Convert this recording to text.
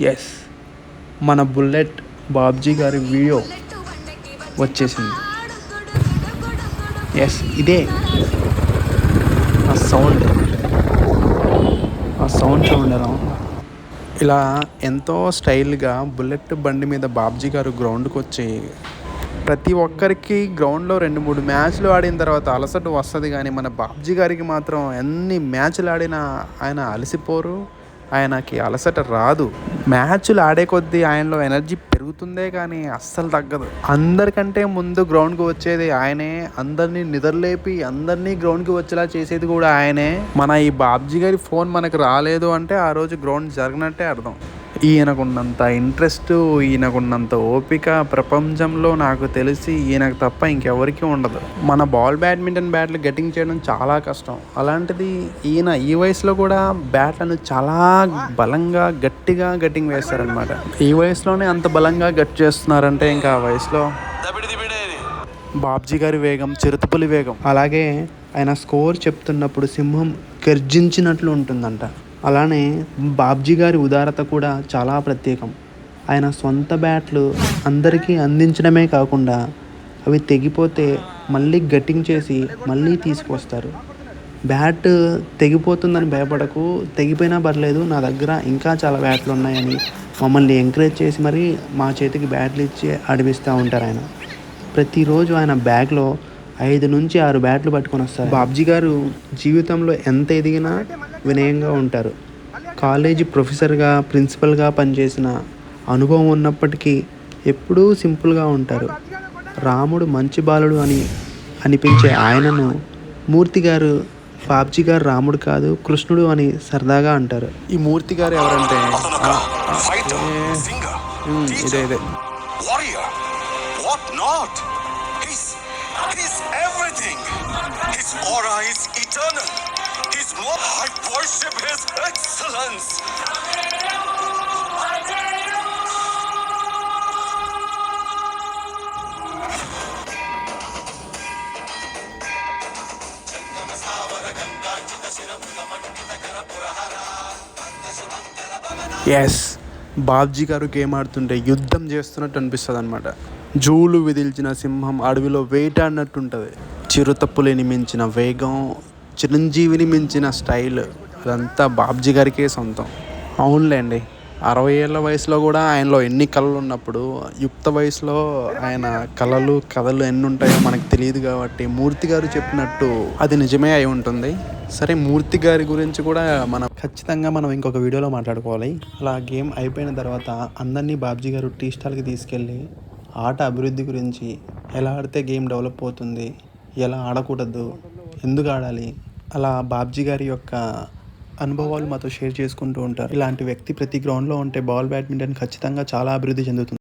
Yes, మన bullet Babji గారి video వచ్చేసింది. ఎస్, ఇదే ఆ సౌండ్ చూడండి ఎలా ఉందో. ఇలా ఎంతో స్టైల్గా బుల్లెట్ బండి మీద బాబ్జీ గారు గ్రౌండ్కి వచ్చి ప్రతి ఒక్కరికి గ్రౌండ్లో 2-3 మ్యాచ్లు ఆడిన తర్వాత అలసట వస్తుంది, కానీ మన బాబ్జీ గారికి మాత్రం ఎన్ని మ్యాచ్లు ఆడినా ఆయన అలసిపోరు, ఆయనకి అలసట రాదు. మ్యాచ్లు ఆడే కొద్దీ ఆయనలో ఎనర్జీ పెరుగుతుందే కానీ అస్సలు తగ్గదు. అందరికంటే ముందు గ్రౌండ్కి వచ్చేది ఆయనే, అందరినీ నిద్రలేపి అందరినీ గ్రౌండ్కి వచ్చేలా చేసేది కూడా ఆయనే. మన ఈ బాబ్జీ గారి ఫోన్ మనకు రాలేదు అంటే ఆ రోజు గ్రౌండ్ జరగనట్టే అర్థం. ఈయనకున్నంత ఇంట్రెస్ట్, ఈయనకున్నంత ఓపిక ప్రపంచంలో నాకు తెలిసి ఈయనకు తప్ప ఇంకెవరికి ఉండదు. మన బ్యాడ్మింటన్ బ్యాట్లు గట్టింగ్ చేయడం చాలా కష్టం. అలాంటిది ఈయన ఈ వయసులో కూడా బ్యాట్లను చాలా బలంగా గట్టిగా గట్టింగ్ వేస్తారనమాట. ఈ వయసులోనే అంత బలంగా గట్టి చేస్తున్నారంటే ఇంకా ఆ వయసులో బాబ్జీ గారి వేగం చిరుతపులి వేగం. అలాగే ఆయన స్కోర్ చెప్తున్నప్పుడు సింహం గర్జించినట్లు ఉంటుందంట. అలానే బాబ్జీ గారి ఉదారత కూడా చాలా ప్రత్యేకం. ఆయన సొంత బ్యాట్లు అందరికీ అందించడమే కాకుండా అవి తెగిపోతే మళ్ళీ గట్టింగ్ చేసి మళ్ళీ తీసుకొస్తారు. బ్యాట్ తెగిపోతుందని భయపడకు, తెగిపోయినా పర్లేదు, నా దగ్గర ఇంకా చాలా బ్యాట్లు ఉన్నాయని మమ్మల్ని ఎంకరేజ్ చేసి మరీ మా చేతికి బ్యాట్లు ఇచ్చి ఆడిపిస్తూ ఉంటారు. ఆయన ప్రతిరోజు ఆయన బ్యాగ్లో 5-6 బ్యాట్లు పట్టుకొని వస్తారు. బాబ్జీ గారు జీవితంలో ఎంత ఎదిగినా వినయంగా ఉంటారు. కాలేజీ ప్రొఫెసర్గా, ప్రిన్సిపల్గా పనిచేసిన అనుభవం ఉన్నప్పటికీ ఎప్పుడూ సింపుల్గా ఉంటారు. రాముడు మంచి బాలుడు అని అనిపించే ఆయనను మూర్తి గారు బాబ్జీ గారు రాముడు కాదు కృష్ణుడు అని సరదాగా అంటారు. ఈ మూర్తి గారు ఎవరంటే ఇదే everything. His aura is eternal. I worship his excellence. Yes, Babji గారు గేమ్ ఆడుతుంటే యుద్ధం చేస్తున్నట్టు అనిపిస్తుంది అనమాట. జూలు విదిల్చిన సింహం అడవిలో వేటాడినట్టుంటుంది. చిరుతపులిని మించిన వేగం, చిరంజీవిని మించిన స్టైల్, అదంతా బాబ్జీ గారికే సొంతం. అవునులేండి, 60 ఏళ్ళ వయసులో కూడా ఆయనలో ఎన్ని కళలు ఉన్నప్పుడు యుక్త వయసులో ఆయన కథలు ఎన్ని ఉంటాయో మనకు తెలియదు. కాబట్టి మూర్తి గారు చెప్పినట్టు అది నిజమే అయి ఉంటుంది. సరే, మూర్తి గారి గురించి కూడా ఖచ్చితంగా మనం ఇంకొక వీడియోలో మాట్లాడుకోవాలి. అలా గేమ్ అయిపోయిన తర్వాత అందరినీ బాబ్జీ గారు టీ స్టాల్కి తీసుకెళ్ళి ఆట అభివృద్ధి గురించి, ఎలా ఆడితే గేమ్ డెవలప్ అవుతుంది, ఎలా ఆడకూడదు, ఎందుకు ఆడాలి, అలా బాబ్జీ గారి యొక్క అనుభవాలు మాతో షేర్ చేసుకుంటూ ఉంటారు. ఇలాంటి వ్యక్తి ప్రతి గ్రౌండ్లో ఉంటే బ్యాడ్మింటన్ ఖచ్చితంగా చాలా అభివృద్ధి చెందుతుంది.